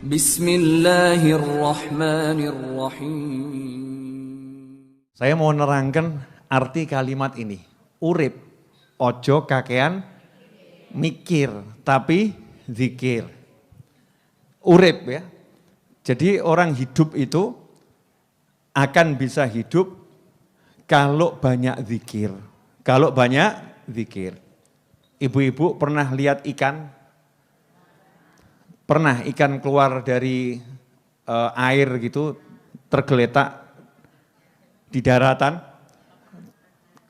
Bismillahirrahmanirrahim. Saya mau nerangkan arti kalimat ini. Urip, ojo kakean mikir, tapi zikir. Urip ya. Jadi orang hidup itu akan bisa hidup kalau banyak zikir. Kalau banyak zikir. Ibu-ibu pernah lihat ikan? Pernah ikan keluar dari air gitu, tergeletak di daratan,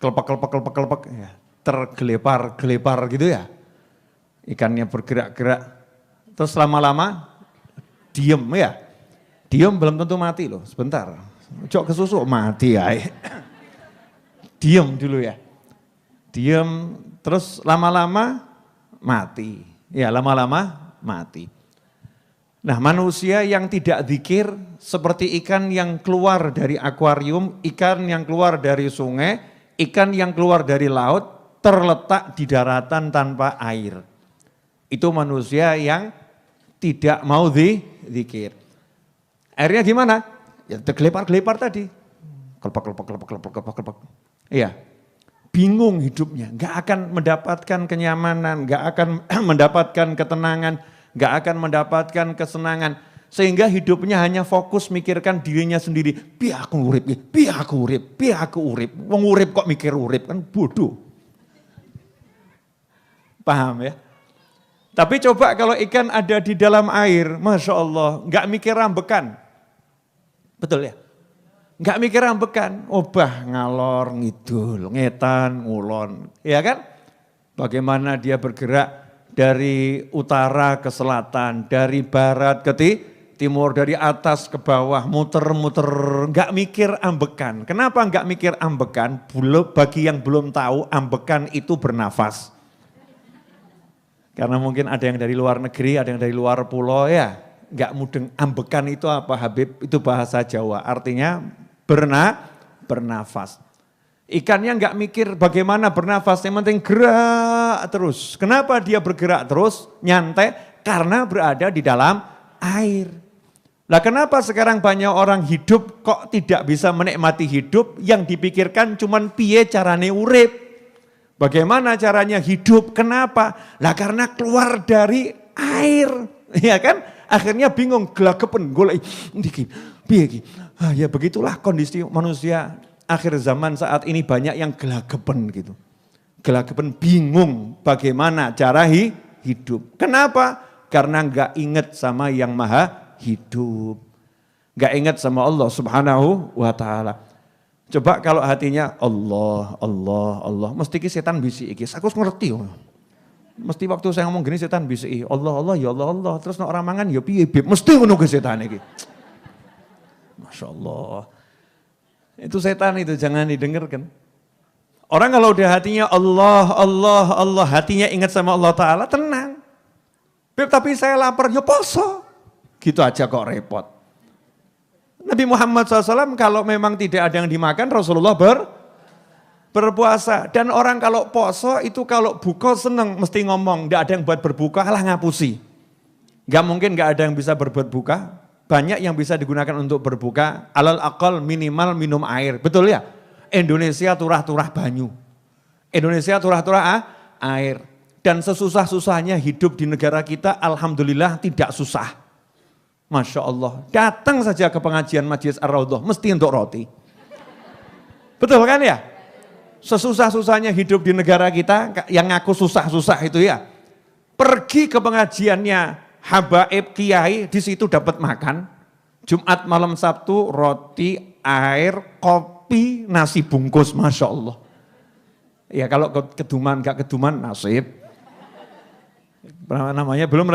kelepek, ya, tergelepar gitu ya. Ikannya bergerak-gerak, terus lama-lama diem ya. Diem belum tentu mati loh, sebentar. Cok kesusuk mati ya. Diem dulu ya. Diem, terus lama-lama mati. Ya lama-lama mati. Nah manusia yang tidak zikir seperti ikan yang keluar dari akuarium, ikan yang keluar dari sungai, ikan yang keluar dari laut, terletak di daratan tanpa air. Itu manusia yang tidak mau zikir. Akhirnya gimana? Ya tergelepar-gelepar tadi. Kelepek. Iya, bingung hidupnya, gak akan mendapatkan kenyamanan, gak akan mendapatkan ketenangan, gak akan mendapatkan kesenangan. Sehingga hidupnya hanya fokus mikirkan dirinya sendiri. Biar aku urip. Wong urip kok mikir urip, kan bodoh. Paham ya? Tapi coba kalau ikan ada di dalam air, Masya Allah, gak mikir rambekan. Betul ya? Gak mikir rambekan, obah ngalor, ngidul, ngetan, ngulon. Ya kan? Bagaimana dia bergerak dari utara ke selatan, dari barat ke timur, dari atas ke bawah, muter-muter, gak mikir ambekan. Kenapa gak mikir ambekan? Bagi yang belum tahu, ambekan itu bernafas. Karena mungkin ada yang dari luar negeri, ada yang dari luar pulau ya. Gak mudeng, ambekan itu apa Habib? Itu bahasa Jawa, artinya bernafas. Ikannya nggak mikir bagaimana bernafas, yang penting gerak terus. Kenapa dia bergerak terus, nyantai? Karena berada di dalam air. Lah kenapa sekarang banyak orang hidup kok tidak bisa menikmati hidup, yang dipikirkan cuman piye carane urip. Bagaimana caranya hidup, kenapa? Lah karena keluar dari air, ya kan? Akhirnya bingung, gelagepen, golek iki piye iki. Ya begitulah kondisi manusia akhir zaman saat ini, banyak yang gelagepen gitu. Gelagepen, bingung bagaimana cara hidup. Kenapa? Karena enggak ingat sama yang maha hidup. Enggak ingat sama Allah Subhanahu wa ta'ala. Coba kalau hatinya Allah, mesti ki setan bisi iki. Aku ngerti. Mesti waktu saya ngomong gini setan bisi, Allah, ya Allah. Terus nek orang mangan ya piye, mesti ngono ke setan iki. Masya Allah. Itu setan itu, jangan didengarkan. Orang kalau udah hatinya Allah, hatinya ingat sama Allah Ta'ala, tenang. Tapi saya lapar, ya poso. Gitu aja kok repot. Nabi Muhammad SAW kalau memang tidak ada yang dimakan, Rasulullah berpuasa. Dan orang kalau poso itu kalau buka seneng, mesti ngomong, tidak ada yang buat berbuka, alah ngapusi. Gak mungkin gak ada yang bisa berbuat buka. Banyak yang bisa digunakan untuk berbuka, alal aqal minimal minum air, betul ya? Indonesia turah-turah banyu, Indonesia turah-turah air. Dan sesusah-susahnya hidup di negara kita, alhamdulillah tidak susah. Masya Allah, datang saja ke pengajian Majelis Ar-Raudhah, mesti untuk roti. Betul kan ya? Sesusah-susahnya hidup di negara kita, yang ngaku susah-susah itu ya. Pergi ke pengajiannya habaib kiai, di situ dapat makan. Jumat malam Sabtu roti, air, kopi, nasi bungkus, Masya Allah. Ya kalau keduman gak keduman nasib. Namanya belum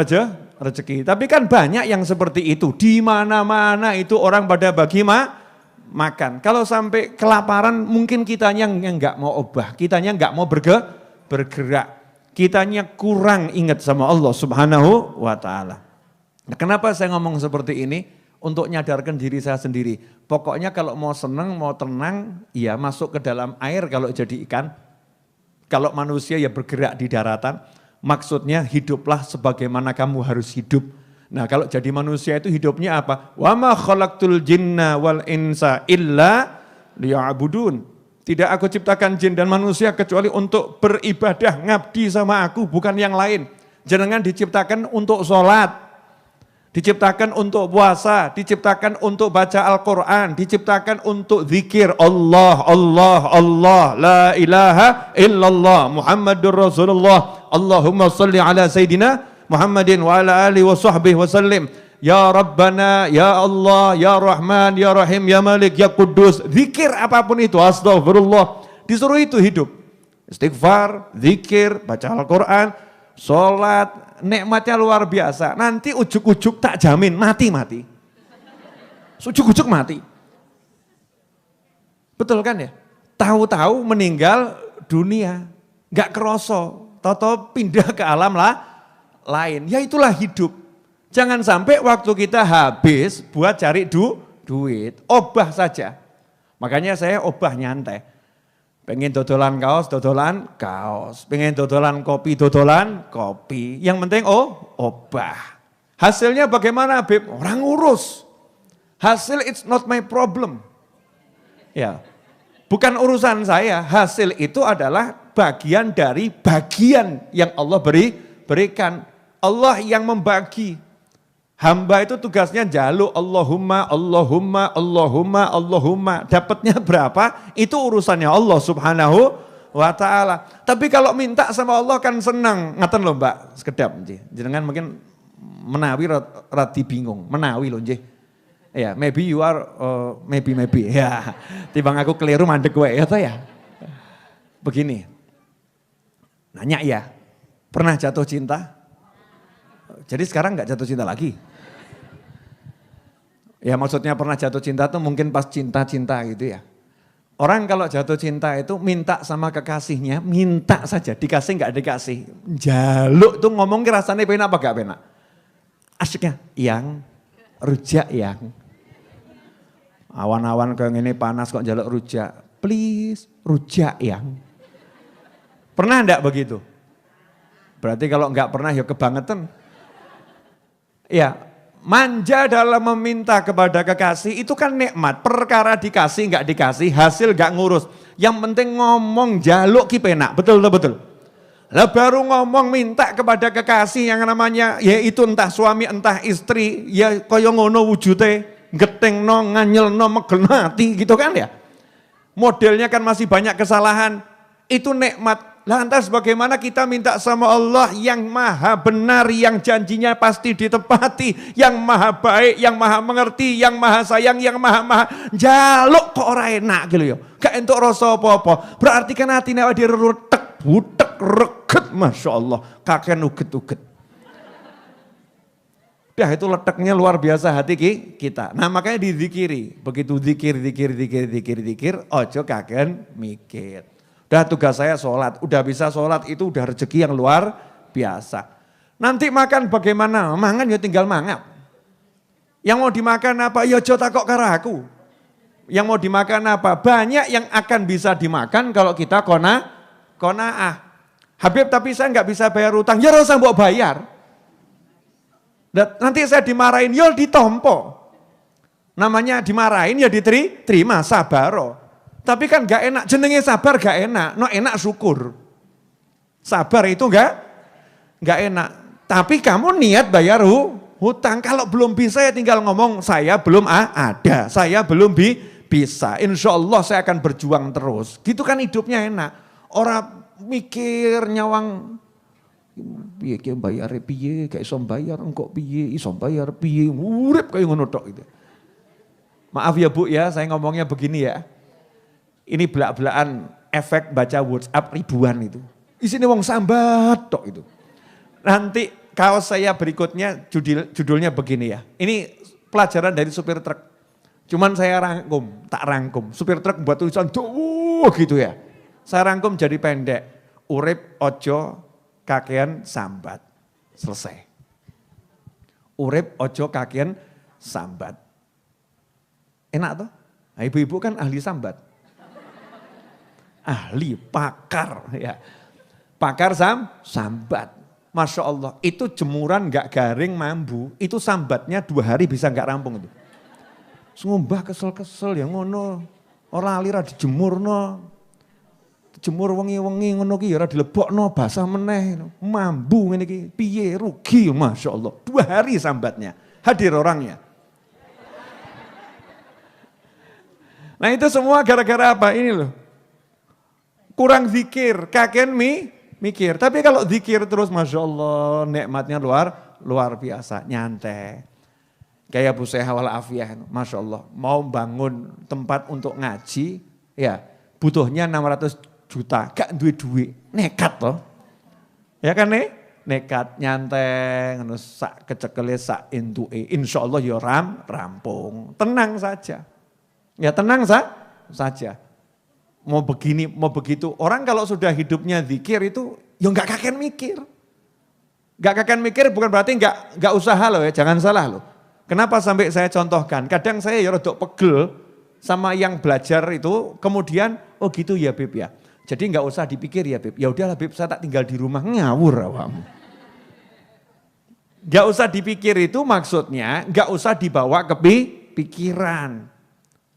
rezeki. Tapi kan banyak yang seperti itu. Di mana-mana itu orang pada bagi makan. Kalau sampai kelaparan mungkin kitanya yang gak mau obah, kitanya gak mau bergerak. Kitanya kurang ingat sama Allah Subhanahu wa ta'ala. Nah, kenapa saya ngomong seperti ini? Untuk nyadarkan diri saya sendiri. Pokoknya kalau mau senang, mau tenang, ya masuk ke dalam air kalau jadi ikan. Kalau manusia ya bergerak di daratan. Maksudnya hiduplah sebagaimana kamu harus hidup. Nah kalau jadi manusia itu hidupnya apa? Wa ma khalaqtul jinna wal insa illa liya'budun. Tidak aku ciptakan jin dan manusia kecuali untuk beribadah, ngabdi sama aku, bukan yang lain. Jenengan diciptakan untuk sholat, diciptakan untuk puasa, diciptakan untuk baca Al-Quran, diciptakan untuk zikir Allah, Allah, Allah, la ilaha illallah, Muhammadur Rasulullah, Allahumma salli ala Sayyidina Muhammadin wa ala alihi wa sahbihi wa sallim. Ya Rabbana, Ya Allah, Ya Rahman, Ya Rahim, Ya Malik, Ya Kudus. Zikir apapun itu, astagfirullah. Disuruh itu hidup. Istighfar, zikir, baca Al-Quran, sholat, nikmatnya luar biasa. Nanti ujuk-ujuk tak jamin, mati-mati. Ujuk-ujuk mati. Betul kan ya? Tahu-tahu meninggal dunia. Gak keroso, tahu-tahu pindah ke alam lain. Ya itulah hidup. Jangan sampai waktu kita habis buat cari duit, obah saja. Makanya saya obah nyantai. Pengen dodolan kaos, dodolan kaos. Pengen dodolan kopi, dodolan kopi. Yang penting obah. Hasilnya bagaimana, Beb? Orang urus. Hasil it's not my problem. Ya, bukan urusan saya. Hasil itu adalah bagian dari bagian yang Allah berikan. Allah yang membagi. Hamba itu tugasnya jaluk Allahumma, Allahumma, Allahumma, Allahumma. Dapatnya berapa? Itu urusannya Allah subhanahu wa ta'ala. Tapi kalau minta sama Allah kan senang. Ngaten loh Mbak, sekedap. Jangan mungkin menawi rati bingung. Menawi loh nggih. Ya, maybe you are, maybe. Ya, timbang aku keliru mandek gue ya toh ya. Begini, nanya ya, pernah jatuh cinta? Jadi sekarang gak jatuh cinta lagi? Ya maksudnya pernah jatuh cinta tuh mungkin pas cinta-cinta gitu ya. Orang kalau jatuh cinta itu minta sama kekasihnya, minta saja, dikasih gak dikasih. Jaluk tuh ngomong rasanya penak apa gak penak? Asyiknya, yang, rujak yang. Awan-awan kayak gini panas kok jaluk rujak. Please, rujak yang. Pernah enggak begitu? Berarti kalau enggak pernah ya kebangetan. Ya, manja dalam meminta kepada kekasih itu kan nikmat. Perkara dikasih enggak dikasih, hasil enggak ngurus. Yang penting ngomong jaluk ki penak, betul. Lah baru ngomong minta kepada kekasih yang namanya yaitu entah suami entah istri, ya kaya ngono wujute, getengno, nganyelno, megelno ati gitu kan ya. Modelnya kan masih banyak kesalahan. Itu nikmat. Lantas bagaimana kita minta sama Allah yang maha benar, yang janjinya pasti ditepati, yang maha baik, yang maha mengerti, yang maha sayang, yang maha jaluk kok ora enak gitu ya. Gak entuk rasa apa-apa. Berarti kan hatine awake dhewe retek, butek, reget, Masya Allah. Kakek uget-uget. Dah itu letaknya luar biasa hati kita. Nah makanya dizikiri. Begitu zikir, ojo kaken mikir. Udah tugas saya sholat, udah bisa sholat itu udah rezeki yang luar biasa. Nanti makan bagaimana? Mangan ya tinggal mangap. Yang mau dimakan apa? Ya aja takok karo aku. Yang mau dimakan apa? Banyak yang akan bisa dimakan kalau kita konaah. Habib tapi saya nggak bisa bayar utang, ya rasa mbok bayar. Dan nanti saya dimarahin, ya ditompo. Namanya dimarahin ya diterima, sabaro. Tapi kan gak enak, jenenge sabar gak enak, no enak syukur. Sabar itu gak enak. Tapi kamu niat bayar hutang, kalau belum bisa ya tinggal ngomong saya belum ada, saya belum bisa. Insya Allah saya akan berjuang terus. Gitu kan hidupnya enak. Orang mikir nyawang, piye ki bayar piye, gak iso bayar engkau piye, iso bayar piye, urip kayak ngono tok gitu. Maaf ya Bu ya, saya ngomongnya begini ya. Ini belak-belakan efek baca WhatsApp ribuan itu. Isinya wong sambat tok itu. Nanti kaos saya berikutnya judulnya begini ya. Ini pelajaran dari supir truk. Cuman saya tak rangkum. Supir truk buat tulisan gitu ya. Saya rangkum jadi pendek. Urip ojo kakean sambat. Selesai. Urip ojo kakean sambat. Enak toh? Nah, ibu-ibu kan ahli sambat. Ahli, pakar ya. Pakar sambat. Masya Allah, itu jemuran nggak garing mambu, itu sambatnya 2 hari bisa nggak rampung itu. Ngumbah kesel-kesel ya ngono, orang alira dijemurno, jemur wengi-wengi ngono ki ya ora dilebokno basah meneh, mambu ngene iki, piye rugi Masya Allah, 2 hari sambatnya, hadir orangnya. Nah itu semua gara-gara apa? Ini loh, kurang zikir, kaken mikir. Tapi kalau zikir terus Masya Allah nikmatnya luar biasa, nyantai. Kayak Bu Seha wal Afiyah, Masya Allah mau bangun tempat untuk ngaji, ya butuhnya 600 juta, gak duit, nekat loh. Ya kan nekat, nyantai, sak kecekele, sak intue, insya Allah ya rampung, tenang saja. Ya tenang saja. Mau begini, mau begitu. Orang kalau sudah hidupnya zikir itu, ya nggak kaken mikir. Nggak kaken mikir bukan berarti nggak usaha loh ya, jangan salah loh. Kenapa sampai saya contohkan? Kadang saya ya rodok pegel sama yang belajar itu, kemudian oh gitu ya Bib ya. Jadi nggak usah dipikir ya Bib. Ya udahlah Bib, saya tak tinggal di rumah, ngawur awam. Nggak usah dipikir itu maksudnya, nggak usah dibawa ke pikiran.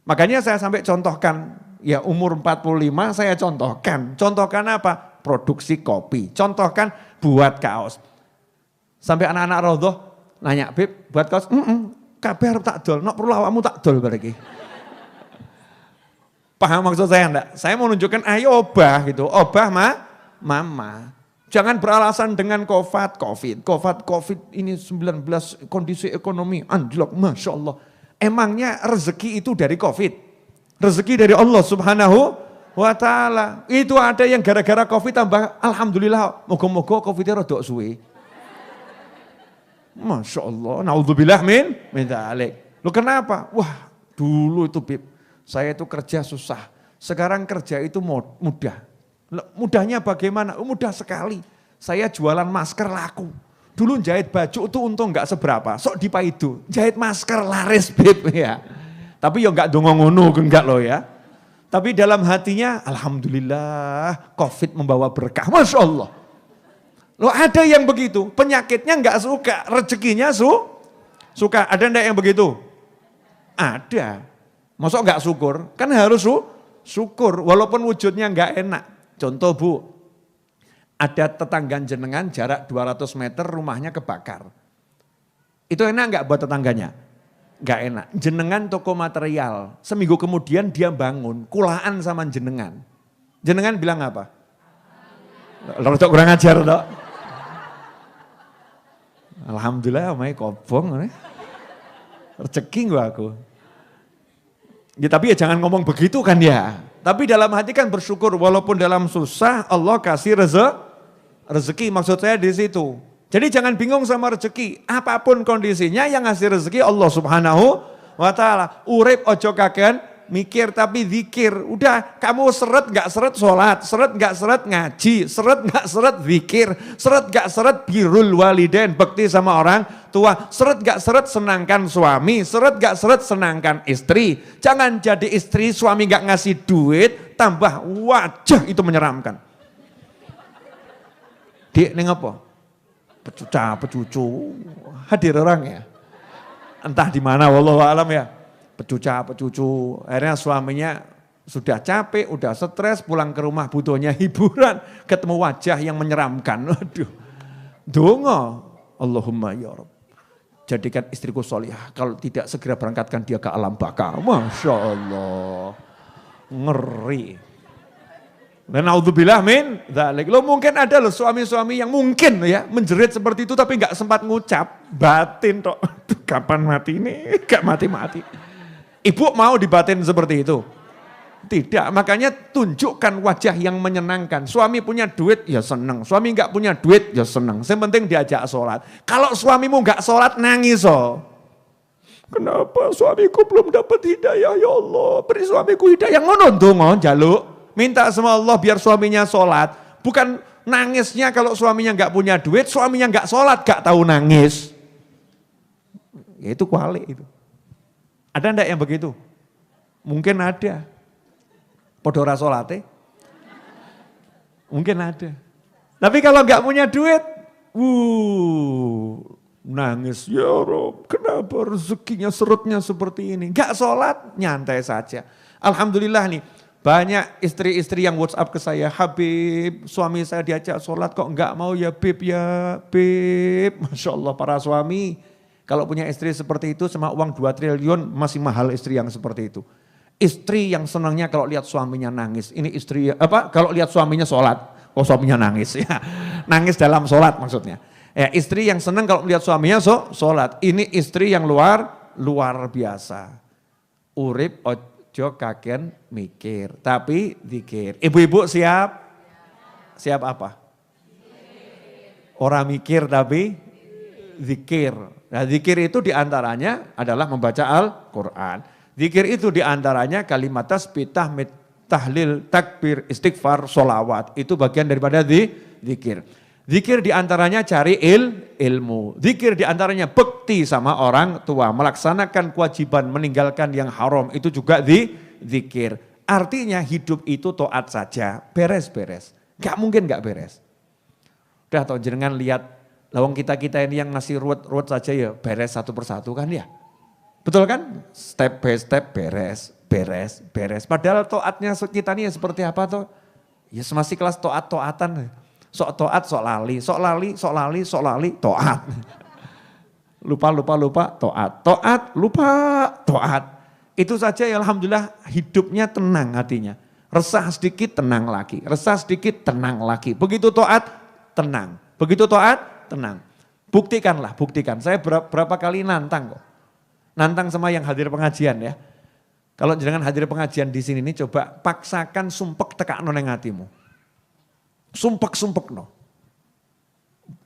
Makanya saya sampai contohkan, ya umur 45 saya contohkan. Contohkan apa? Produksi kopi. Contohkan buat kaos. Sampai anak-anak Raudhah nanya, Bib buat kaos? Kabeh arep tak dol, nek perlu awakmu tak dol bareki. Paham maksud saya enggak? Saya mau nunjukkan ayo obah gitu, obah mama. Jangan beralasan dengan COVID ini 19 kondisi ekonomi anjlok, Masya Allah. Emangnya rezeki itu dari COVID? Rezeki dari Allah Subhanahu wa ta'ala. Itu ada yang gara-gara COVID tambah, alhamdulillah, moga-moga COVID-nya rodok suwe. Masya Allah, naudzubillah min dzalik. Loh kenapa? Wah dulu itu Bib, saya itu kerja susah. Sekarang kerja itu mudah. Mudahnya bagaimana? Mudah sekali. Saya jualan masker laku. Dulu jahit baju itu untung enggak seberapa, sok dipaidu. Jahit masker laris Bib ya. Tapi ya enggak dongo-ngono enggak loh ya. Tapi dalam hatinya alhamdulillah COVID membawa berkah, Masya Allah. Loh ada yang begitu, penyakitnya enggak suka, rezekinya suka. Ada enggak yang begitu? Ada. Masa enggak syukur? Kan harus syukur walaupun wujudnya enggak enak. Contoh Bu, ada tetangga jenengan jarak 200 meter rumahnya kebakar. Itu enak enggak buat tetangganya? Enggak enak. Jenengan toko material, seminggu kemudian dia bangun, kulaan sama jenengan. Jenengan bilang apa? Rodok kurang ajar toh. Alhamdulillah omai kobong. Rezeki gua aku. Ya tapi ya jangan ngomong begitu kan ya. Tapi dalam hati kan bersyukur walaupun dalam susah Allah kasih rezeki, maksud saya di situ. Jadi jangan bingung sama rezeki, apapun kondisinya yang ngasih rezeki Allah Subhanahu wa ta'ala. Urip ojo kaken mikir tapi zikir. Udah kamu seret gak seret sholat, seret gak seret ngaji, seret gak seret zikir, seret gak seret birrul walidain, bekti sama orang tua, seret gak seret senangkan suami, seret gak seret senangkan istri. Jangan jadi istri suami gak ngasih duit, tambah wajah itu menyeramkan. Dik ning apa? Pecuca, hadir orang ya. Entah di mana wallahu alam ya. Pecucu, akhirnya suaminya sudah capek, udah stres, pulang ke rumah butuhnya hiburan, ketemu wajah yang menyeramkan. Aduh, dongo, Allahumma ya Rabb, jadikan istriku solihah, kalau tidak segera berangkatkan dia ke alam baka. Masya Allah, ngeri. Dan naudzubillah min dzalik. Lo mungkin ada loh suami-suami yang mungkin ya menjerit seperti itu tapi nggak sempat ngucap, batin tok. Kapan mati ini? Gak mati-mati. Ibu mau dibatin seperti itu? Tidak, makanya tunjukkan wajah yang menyenangkan. Suami punya duit, ya senang. Suami nggak punya duit, ya senang. Yang penting diajak sholat. Kalau suamimu nggak sholat, nangis oh. Kenapa suamiku belum dapat hidayah, ya Allah. Beri suamiku hidayah, ngono ndonga jaluk. Minta sama Allah biar suaminya sholat. Bukan nangisnya kalau suaminya nggak punya duit, suaminya nggak sholat, nggak tahu nangis. Ya itu kuali itu. Ada enggak yang begitu? Mungkin ada. Podora sholate? Mungkin ada. Tapi kalau enggak punya duit, Nangis, ya Rob, kenapa rezekinya serutnya seperti ini? Gak sholat, nyantai saja. Alhamdulillah nih, banyak istri-istri yang WhatsApp ke saya, Habib, suami saya diajak sholat kok enggak mau ya Beb ya, Beb. Masya Allah para suami, kalau punya istri seperti itu sama uang 2 triliun masih mahal istri yang seperti itu. Istri yang senangnya kalau lihat suaminya nangis, ini istri kalau lihat suaminya sholat, suaminya nangis ya, nangis dalam sholat maksudnya. Ya, istri yang senang kalau melihat suaminya sholat, ini istri yang luar biasa. Urip ojo kaken mikir, tapi zikir. Ibu-ibu siap? Siap apa? Orang mikir tapi zikir. Nah zikir itu diantaranya adalah membaca Al-Quran. Zikir itu diantaranya kalimat tasbih, tahmid, tahlil, takbir, istighfar, sholawat. Itu bagian daripada zikir. Zikir diantaranya cari ilmu. Zikir diantaranya bekti sama orang tua. Melaksanakan kewajiban, meninggalkan yang haram. Itu juga zikir. Artinya hidup itu taat saja. Beres-beres. Gak mungkin gak beres. Udah tau jenengan lihat. Lawang kita-kita ini yang ngasih ruwet saja ya beres satu persatu kan ya. Betul kan? Step by step beres. Padahal taatnya kita ini ya seperti apa tuh? Ya masih kelas taat-taatan. Sok taat, sok lali, taat. Lupa, taat, lupa, taat. Itu saja ya alhamdulillah hidupnya tenang hatinya. Resah sedikit, tenang lagi. Resah sedikit, tenang lagi. Begitu taat, tenang. Begitu taat, tenang. Buktikan. Saya berapa kali nantang kok. Nantang sama yang hadir pengajian ya. Kalau jangan hadir pengajian di sini nih coba paksakan sumpek tekakno nang hatimu. Sumpek no.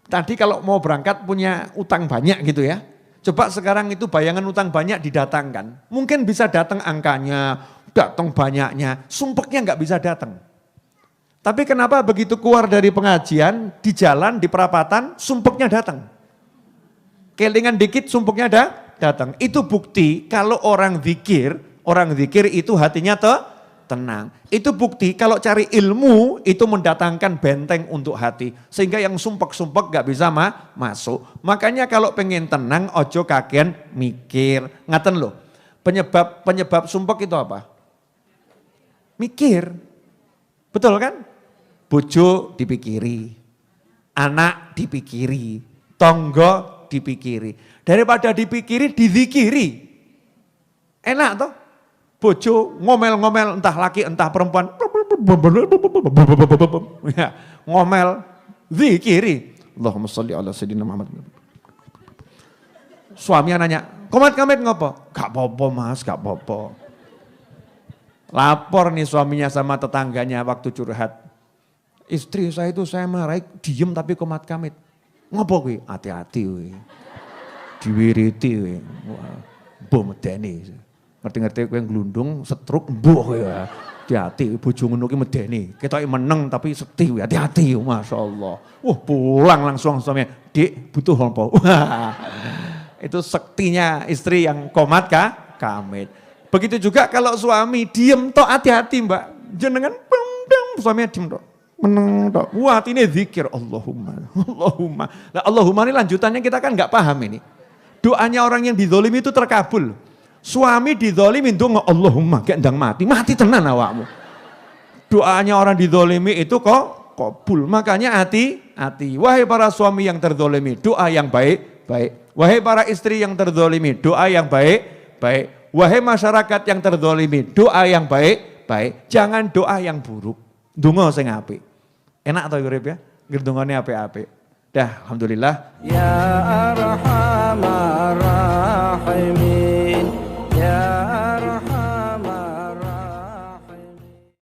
Tadi kalau mau berangkat punya utang banyak gitu ya. Coba sekarang itu bayangan utang banyak didatangkan. Mungkin bisa datang angkanya, datang banyaknya. Sumpeknya nggak bisa datang. Tapi kenapa begitu keluar dari pengajian, di jalan, di perapatan, sumpeknya datang. Kelingan dikit sumpeknya datang. Itu bukti kalau orang zikir itu hatinya tenang. Itu bukti kalau cari ilmu itu mendatangkan benteng untuk hati. Sehingga yang sumpek-sumpek gak bisa masuk. Makanya kalau pengen tenang ojo kaken mikir. Ngaten loh, penyebab sumpek itu apa? Mikir. Betul kan? Bojo dipikiri, anak dipikiri, tonggo dipikiri. Daripada dipikiri, dizikiri. Enak toh? Bojo ngomel-ngomel entah laki entah perempuan. Ya, ngomel, zikiri. Allahumma sholli ala sayyidina Muhammad. Suaminya nanya, komat-kamit ngopo? Gak apa-apa mas, gak apa-apa. Lapor nih suaminya sama tetangganya waktu curhat. Istri saya itu saya marahi, diem tapi komat-kamit. Ngopo kuwi? Hati-hati kuwi. Diwiriti kuwi. Mbok medeni. Ngerti-ngerti kowe glundung, setruk, mbuh ya. Hati-hati bojo ngono ki medeni. Ketoke meneng tapi sekti kuwi. Hati-hati masyaallah. Pulang langsung suaminya, "Dik, butuh apa?" Itu sektinya istri yang komat kamit. Begitu juga kalau suami diem tok, hati-hati Mbak. Jenengan suaminya diem tok. Meneng tok. Wah, ini zikir Allahumma. Nah, Allahumma ini lanjutannya kita kan nggak paham ini. Doanya orang yang dizolimi itu terkabul. Suami dizolimi donga Allahumma kayak ndang mati tenan awakmu. Doanya orang dizolimi itu kok kabul. Makanya hati-hati. Wahai para suami yang terzolimi, doa yang baik-baik. Wahai para istri yang terzolimi, doa yang baik-baik. Wahai masyarakat yang terzolimi, doa yang baik-baik. Jangan doa yang buruk. Donga sing apik. Enak atau urip ya? Ngedongane apik-apik. Dah, alhamdulillah. Ya Arhamar